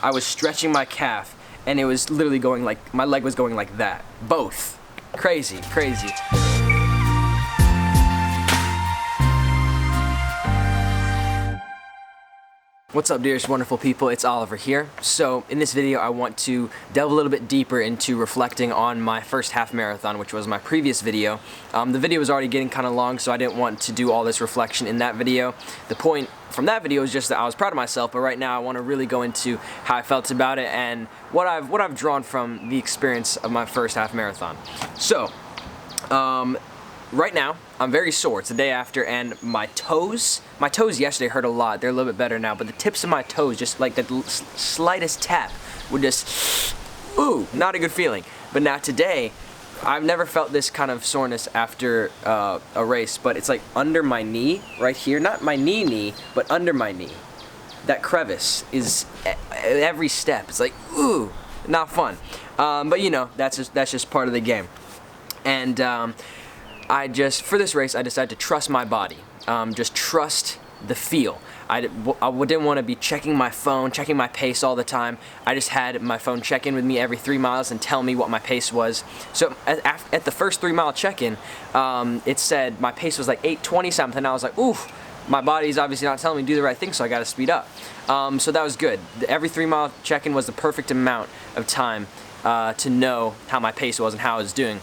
I was stretching my calf, and it was literally going like, my leg was going like that. Both. Crazy, crazy. What's up, dearest wonderful people? It's Oliver here. So in this video I want to delve a little bit deeper into reflecting on my first half marathon, which was my previous video. The video was already getting kind of long, so I didn't want to do all this reflection in that video. The point from that video is just that I was proud of myself, but right now I want to really go into how I felt about it and what I've drawn from the experience of my first half marathon. So right now, I'm very sore. It's the day after, and my toes yesterday hurt a lot. They're a little bit better now, but the tips of my toes, just like the slightest tap, would just, ooh, not a good feeling. But now today, I've never felt this kind of soreness after a race, but it's like under my knee, right here. Not my knee, but under my knee. That crevice is every step. It's like, ooh, not fun. But you know, that's just part of the game. And for this race, I decided to trust my body. Just trust the feel. I didn't want to be checking my phone, checking my pace all the time. I just had my phone check in with me every 3 miles and tell me what my pace was. So at the first 3 mile check-in, it said my pace was like 8:20 something. I was like, oof, my body's obviously not telling me to do the right thing, so I got to speed up. So that was good. Every 3 mile check-in was the perfect amount of time to know how my pace was and how I was doing,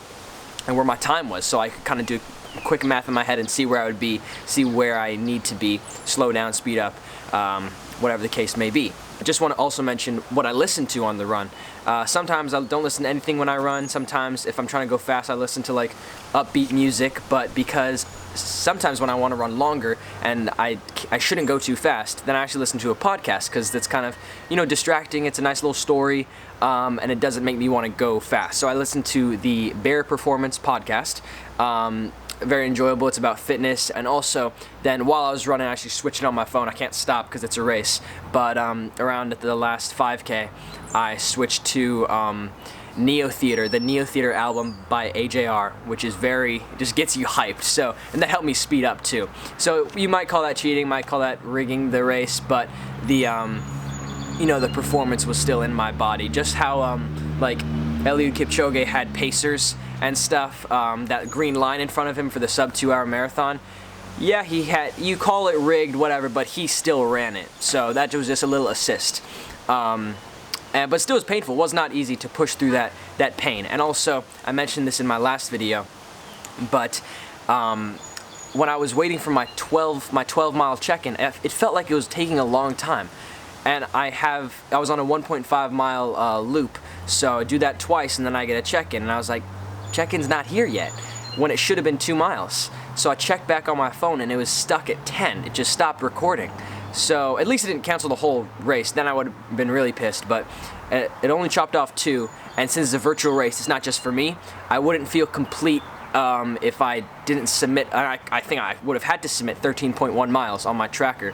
and where my time was, so I could kind of do quick math in my head and see where I would be, see where I need to be, slow down, speed up, whatever the case may be. I just want to also mention what I listen to on the run. Sometimes I don't listen to anything when I run. Sometimes if I'm trying to go fast, I listen to like upbeat music, but because sometimes when I want to run longer and I shouldn't go too fast, then I actually listen to a podcast, because that's kind of, you know, distracting. It's a nice little story, and it doesn't make me want to go fast. So I listen to the Bear Performance podcast. Very enjoyable. It's about fitness, and also then while I was running, I actually switched it on my phone. I can't stop because it's a race, but around the last 5K, I switched to Neo Theater, the Neo Theater album by AJR, which is just gets you hyped. So, and that helped me speed up too. So you might call that cheating, might call that rigging the race, but the you know, the performance was still in my body. Just how like Eliud Kipchoge had pacers and stuff, that green line in front of him for the sub 2 hour marathon. Yeah, he had, you call it rigged, whatever, but he still ran it. So that was just a little assist. But still was painful. It was not easy to push through that pain. And also, I mentioned this in my last video, but when I was waiting for my 12 mile check-in, it felt like it was taking a long time. And I was on a 1.5 mile loop, so I do that twice and then I get a check-in, and I was like, check-in's not here yet, when it should have been 2 miles. So I checked back on my phone and it was stuck at 10. It just stopped recording. So at least it didn't cancel the whole race. Then I would have been really pissed, but it only chopped off 2, and since it's a virtual race, it's not just for me. I wouldn't feel complete if I didn't submit. I think I would have had to submit 13.1 miles on my tracker,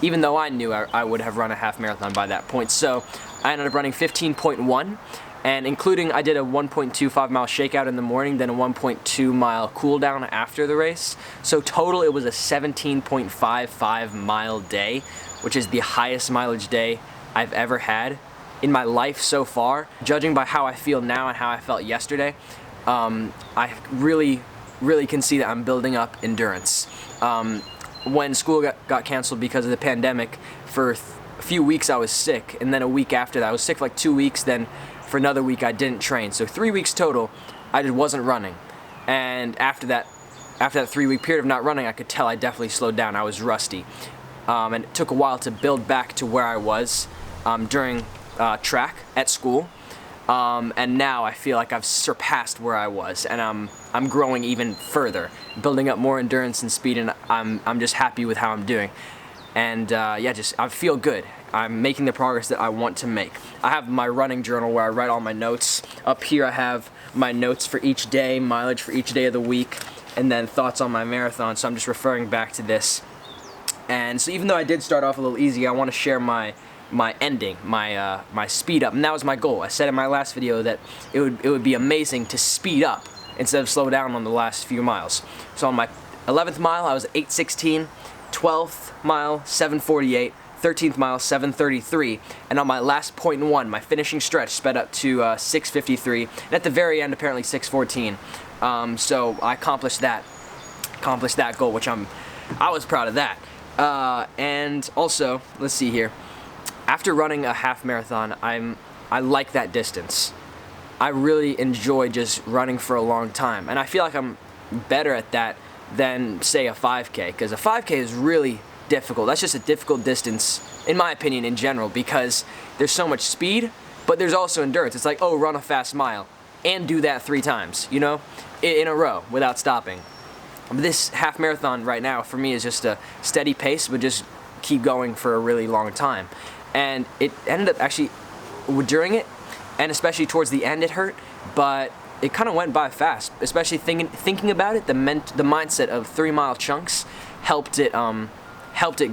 even though I knew I would have run a half marathon by that point. So I ended up running 15.1, and including, I did a 1.25 mile shakeout in the morning, then a 1.2 mile cool down after the race. So total it was a 17.55 mile day, which is the highest mileage day I've ever had in my life so far. Judging by how I feel now and how I felt yesterday, I really can see that I'm building up endurance. When school got canceled because of the pandemic, for a few weeks I was sick, and then a week after that, I was sick for like 2 weeks, then for another week I didn't train. So 3 weeks total, I just wasn't running. And after that 3 week period of not running, I could tell I definitely slowed down. I was rusty. And it took a while to build back to where I was during track at school. And now I feel like I've surpassed where I was, and I'm growing even further, building up more endurance and speed, and I'm just happy with how I'm doing. And yeah, I feel good. I'm making the progress that I want to make. I have my running journal where I write all my notes. Up here I have my notes for each day, mileage for each day of the week, and then thoughts on my marathon, so I'm just referring back to this. And so even though I did start off a little easy, I want to share my ending, my speed up, and that was my goal. I said in my last video that it would be amazing to speed up instead of slow down on the last few miles. So on my 11th mile I was 8:16, 12th mile 7:48, 13th mile 7:33, and on my last .1, my finishing stretch sped up to 6:53, and at the very end apparently 6:14. So I accomplished that goal, which I was proud of that. And also, let's see here. After running a half marathon, I like that distance. I really enjoy just running for a long time, and I feel like I'm better at that than, say, a 5K, because a 5K is really difficult. That's just a difficult distance, in my opinion, in general, because there's so much speed, but there's also endurance. It's like, oh, run a fast mile, and do that 3 times, you know, in a row without stopping. This half marathon right now for me is just a steady pace, but just keep going for a really long time. And it ended up actually, during it, and especially towards the end, it hurt, but it kind of went by fast. Especially thinking about it, the mindset of 3-mile chunks helped it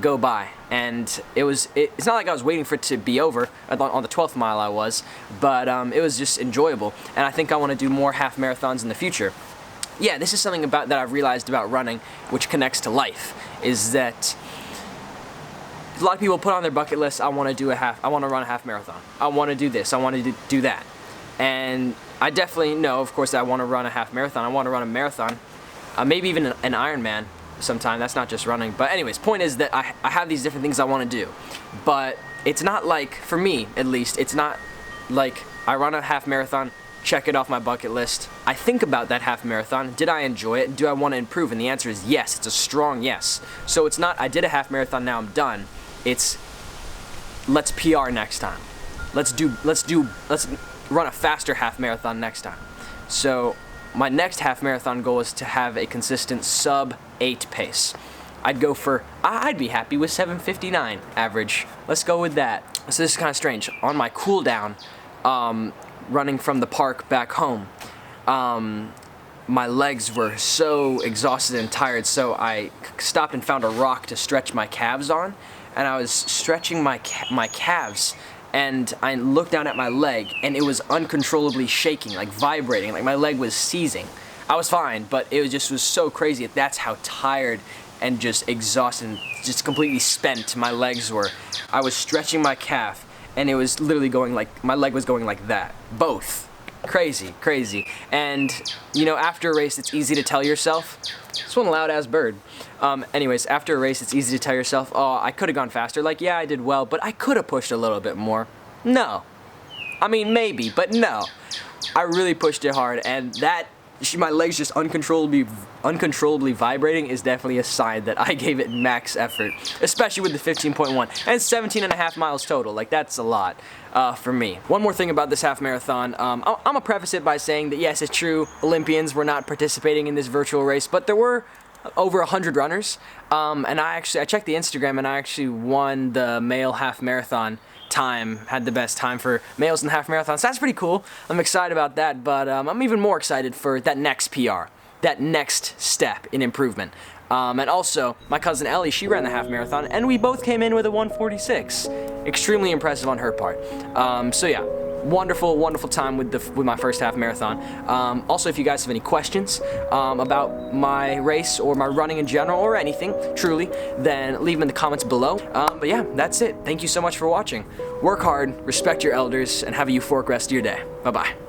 go by. And it's not like I was waiting for it to be over. On the 12th mile I was, but it was just enjoyable. And I think I want to do more half marathons in the future. Yeah, this is something that I've realized about running, which connects to life, is that a lot of people put on their bucket list, I want to run a half marathon. I want to do this, I want to do that. And I definitely know, of course, that I want to run a half marathon. I want to run a marathon, maybe even an Ironman sometime. That's not just running. But anyways, point is that I have these different things I want to do. But it's not like, for me at least, it's not like I run a half marathon, check it off my bucket list. I think about that half marathon. Did I enjoy it? Do I want to improve? And the answer is yes. It's a strong yes. So it's not, I did a half marathon, now I'm done. It's, let's PR next time. Let's run a faster half marathon next time. So my next half marathon goal is to have a consistent sub-8 pace. I'd be happy with 7:59 average. Let's go with that. So this is kind of strange. On my cool down, running from the park back home, my legs were so exhausted and tired, so I stopped and found a rock to stretch my calves on, and I was stretching my calves, and I looked down at my leg, and it was uncontrollably shaking, like vibrating, like my leg was seizing. I was fine, but it was so crazy. That's how tired and just exhausted and just completely spent my legs were. I was stretching my calf, and it was literally going like, my leg was going like that. Both. Crazy. And, you know, after a race, it's easy to tell yourself, this one loud ass bird. Anyways, after a race, it's easy to tell yourself, oh, I could have gone faster. Like, yeah, I did well, but I could have pushed a little bit more. No. I mean, maybe, but no. I really pushed it hard, and that, my legs just uncontrollably vibrating is definitely a sign that I gave it max effort, especially with the 15.1 and 17.5 miles total. Like, that's a lot for me. One more thing about this half marathon, I'm gonna preface it by saying that yes, it's true, Olympians were not participating in this virtual race, but there were over 100 runners, and I checked the Instagram, and I actually won the male half marathon time, had the best time for males in the half marathon, so that's pretty cool. I'm excited about that, but I'm even more excited for that next PR, that next step in improvement. And also, my cousin Ellie, she ran the half marathon, and we both came in with a 1:46. Extremely impressive on her part. So yeah, wonderful time with my first half marathon. Also, if you guys have any questions about my race or my running in general or anything, truly, then leave them in the comments below. But yeah, that's it. Thank you so much for watching. Work hard, respect your elders, and have a euphoric rest of your day. Bye-bye.